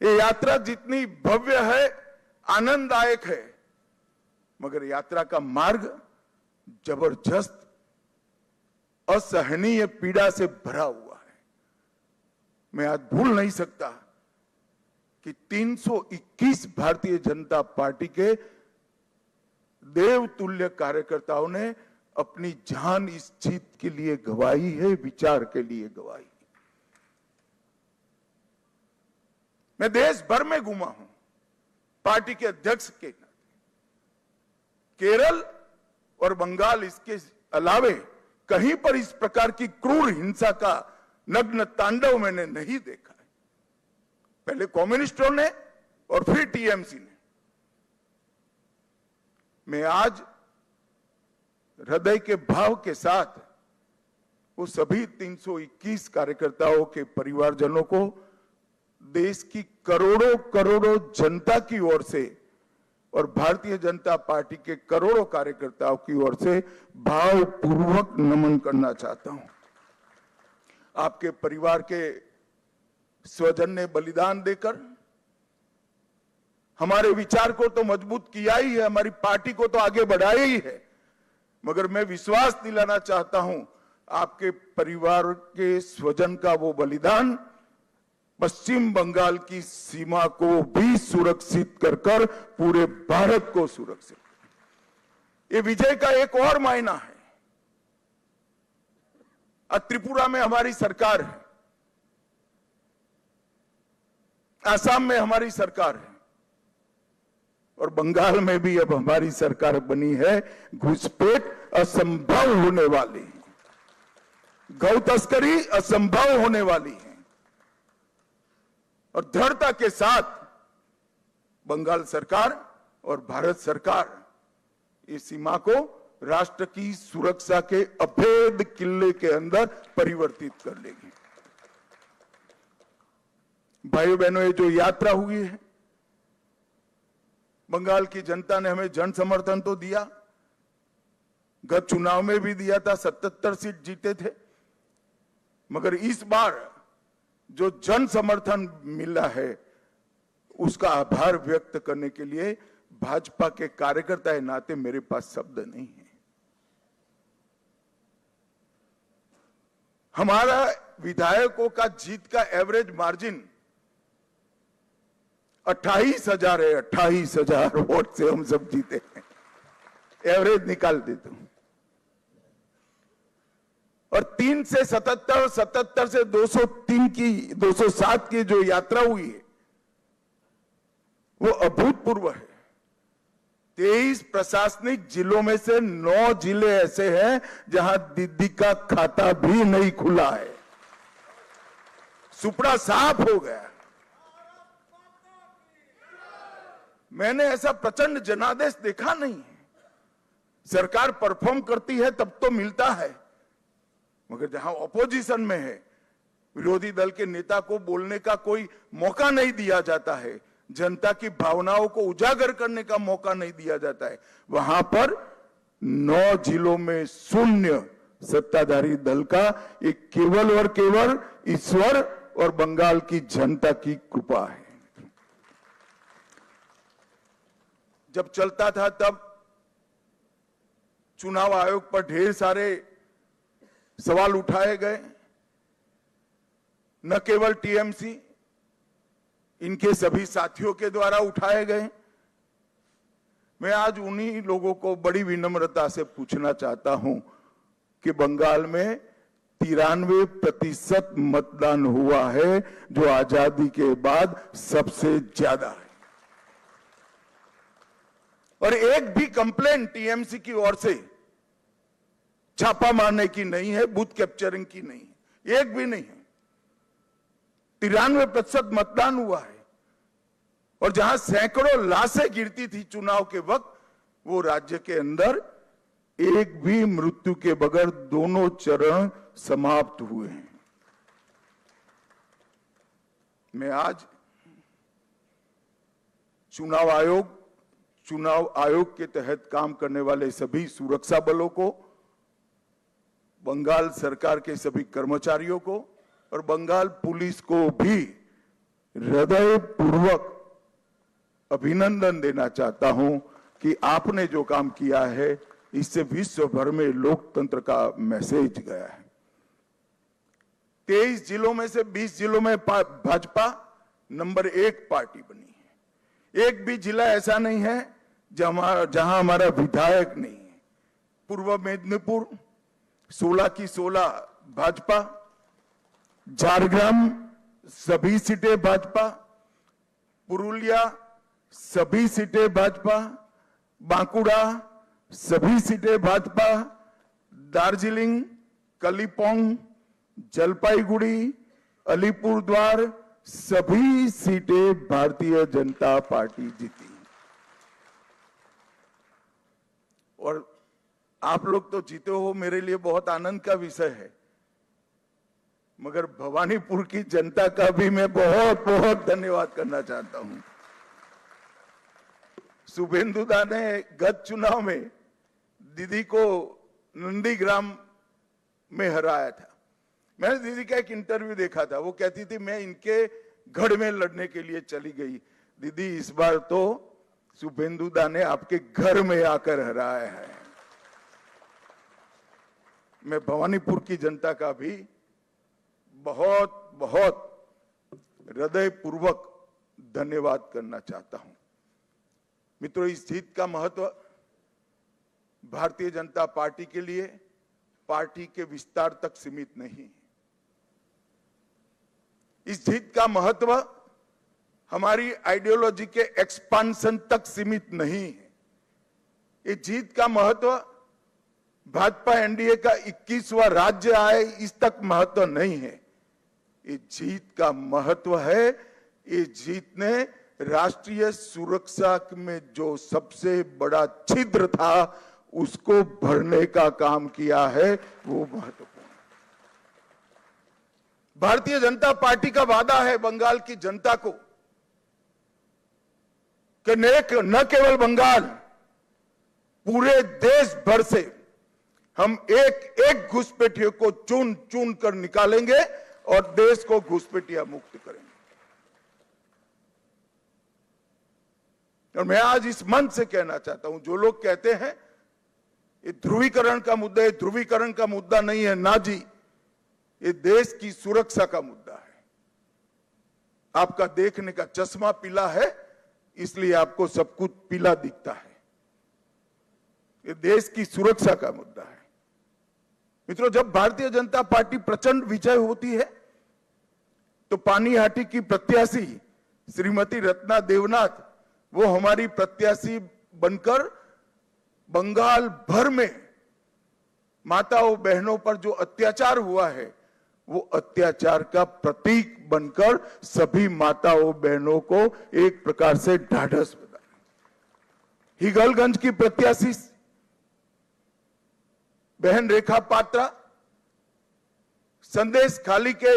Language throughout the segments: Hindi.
ये यात्रा जितनी भव्य है, आनंददायक है, मगर यात्रा का मार्ग जबरदस्त असहनीय पीड़ा से भरा हुआ है। मैं आज भूल नहीं सकता कि 321 भारतीय जनता पार्टी के देवतुल्य कार्यकर्ताओं ने अपनी जान इस जीत के लिए गंवाई है, विचार के लिए गंवाई। मैं देश भर में घूमा हूं पार्टी के अध्यक्ष के नाते। केरल और बंगाल इसके अलावे कहीं पर इस प्रकार की क्रूर हिंसा का नग्न तांडव मैंने नहीं देखा है। पहले कम्युनिस्टों ने और फिर टीएमसी ने। मैं आज हृदय के भाव के साथ वो सभी 321 कार्यकर्ताओं के परिवारजनों को देश की करोड़ों करोड़ों जनता की ओर से और भारतीय जनता पार्टी के करोड़ों कार्यकर्ताओं की ओर से भावपूर्वक नमन करना चाहता हूं। आपके परिवार के स्वजन ने बलिदान देकर हमारे विचार को तो मजबूत किया ही है, हमारी पार्टी को तो आगे बढ़ाया ही है, मगर मैं विश्वास दिलाना चाहता हूं आपके परिवार के स्वजन का वो बलिदान पश्चिम बंगाल की सीमा को भी सुरक्षित कर पूरे भारत को सुरक्षित। ये विजय का एक और मायना है। त्रिपुरा में हमारी सरकार है, असम में हमारी सरकार है और बंगाल में भी अब हमारी सरकार बनी है। घुसपैठ असंभव होने वाली है, गौ तस्करी असंभव होने वाली है और दृढ़ता के साथ बंगाल सरकार और भारत सरकार इस सीमा को राष्ट्र की सुरक्षा के अभेद किले के अंदर परिवर्तित कर लेगी। भाइयों बहनों, ये जो यात्रा हुई है, बंगाल की जनता ने हमें जन समर्थन तो दिया, गत चुनाव में भी दिया था, 77 सीट जीते थे, मगर इस बार जो जन समर्थन मिला है उसका आभार व्यक्त करने के लिए भाजपा के कार्यकर्ता के नाते मेरे पास शब्द नहीं है। हमारा विधायकों का जीत का एवरेज मार्जिन 28,000 है। 28,000 वोट से हम सब जीते हैं, एवरेज निकाल देता हूं। और 3 से 77, 77 से 203 की 207 की जो यात्रा हुई है वो अभूतपूर्व है। 23 प्रशासनिक जिलों में से 9 जिले ऐसे हैं जहां दीदी का खाता भी नहीं खुला है, सुपड़ा साफ हो गया। मैंने ऐसा प्रचंड जनादेश देखा नहीं है। सरकार परफॉर्म करती है तब तो मिलता है, मगर जहां ऑपोजिशन में है, विरोधी दल के नेता को बोलने का कोई मौका नहीं दिया जाता है, जनता की भावनाओं को उजागर करने का मौका नहीं दिया जाता है, वहां पर 9 जिलों में शून्य सत्ताधारी दल का एक केवल और केवल ईश्वर और बंगाल की जनता की कृपा है। जब चलता था तब चुनाव आयोग पर ढेर सारे सवाल उठाए गए, न केवल टीएमसी, इनके सभी साथियों के द्वारा उठाए गए। मैं आज उन्हीं लोगों को बड़ी विनम्रता से पूछना चाहता हूं कि बंगाल में 93% मतदान हुआ है, जो आजादी के बाद सबसे ज्यादा है, और एक भी कंप्लेंट टीएमसी की ओर से छापा मारने की नहीं है, बूथ कैप्चरिंग की नहीं है, एक भी नहीं है। 93% मतदान हुआ है और जहां सैकड़ों लाशें गिरती थी चुनाव के वक्त, वो राज्य के अंदर एक भी मृत्यु के बगैर दोनों चरण समाप्त हुए हैं। मैं आज चुनाव आयोग के तहत काम करने वाले सभी सुरक्षा बलों को, बंगाल सरकार के सभी कर्मचारियों को और बंगाल पुलिस को भी हृदयपूर्वक अभिनंदन देना चाहता हूं कि आपने जो काम किया है इससे विश्व भर में लोकतंत्र का मैसेज गया है। 23 जिलों में से 20 जिलों में भाजपा नंबर 1 पार्टी बनी है। एक भी जिला ऐसा नहीं है जहां हमारा विधायक नहीं है। पूर्व मेदिनीपुर 16 की 16 भाजपा, झारग्राम सभी सीटें भाजपा, पुरुलिया सभी सीटें भाजपा, बांकुड़ा सभी सीटें भाजपा, दार्जिलिंग, कलिम्पोंग, जलपाईगुड़ी, अलीपुरद्वार सभी सीटें भारतीय जनता पार्टी जीती। और आप लोग तो जीते हो, मेरे लिए बहुत आनंद का विषय है, मगर भवानीपुर की जनता का भी मैं बहुत बहुत धन्यवाद करना चाहता हूं। शुभेंदुदा ने गत चुनाव में दीदी को नंदीग्राम में हराया था। मैंने दीदी का एक इंटरव्यू देखा था, वो कहती थी मैं इनके गढ़ में लड़ने के लिए चली गई। दीदी इस बार तो शुभेंदुदा ने आपके घर में आकर हराया है। मैं भवानीपुर की जनता का भी बहुत बहुत हृदयपूर्वक धन्यवाद करना चाहता हूं। मित्रों, इस जीत का महत्व भारतीय जनता पार्टी के लिए पार्टी के विस्तार तक सीमित नहीं है। इस जीत का महत्व हमारी आइडियोलॉजी के एक्सपांशन तक सीमित नहीं है। इस जीत का महत्व भाजपा एनडीए का 21वां राज्य आए इस तक महत्व नहीं है। इस जीत का महत्व है, इस जीत ने राष्ट्रीय सुरक्षा में जो सबसे बड़ा छिद्र था उसको भरने का काम किया है, वो महत्वपूर्ण है। भारतीय जनता पार्टी का वादा है बंगाल की जनता को कि न केवल बंगाल, पूरे देश भर से हम एक एक घुसपैठियों को चुन चुन कर निकालेंगे और देश को घुसपैठिया मुक्त करेंगे। और मैं आज इस मंच से कहना चाहता हूं, जो लोग कहते हैं ये ध्रुवीकरण का मुद्दा है, ध्रुवीकरण का मुद्दा नहीं है, ना जी, ये देश की सुरक्षा का मुद्दा है। आपका देखने का चश्मा पीला है, इसलिए आपको सब कुछ पीला दिखता है। ये देश की सुरक्षा का मुद्दा है। मित्रों, जब भारतीय जनता पार्टी प्रचंड विजय होती है तो पानीहाटी की प्रत्याशी श्रीमती रत्ना देवनाथ वो हमारी प्रत्याशी बनकर बंगाल भर में माताओं बहनों पर जो अत्याचार हुआ है वो अत्याचार का प्रतीक बनकर सभी माताओं बहनों को एक प्रकार से ढाढ़स बना। हिगलगंज की प्रत्याशी बहन रेखा पात्रा संदेश खाली के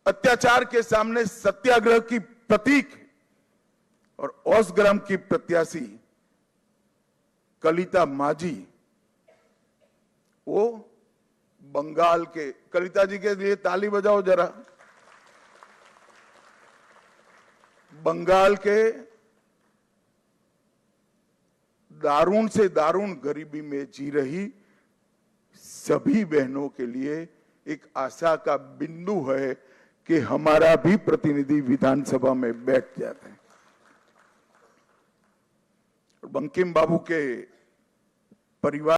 अत्याचार के सामने सत्याग्रह की प्रतीक, और औसग्राम की प्रत्याशी कलिता माझी वो बंगाल के, कलिता जी के लिए ताली बजाओ जरा, बंगाल के दारुण से दारुण गरीबी में जी रही सभी बहनों के लिए एक आशा का बिंदु है कि हमारा भी प्रतिनिधि विधानसभा में बैठ जाते हैं। बंकिम बाबू के परिवार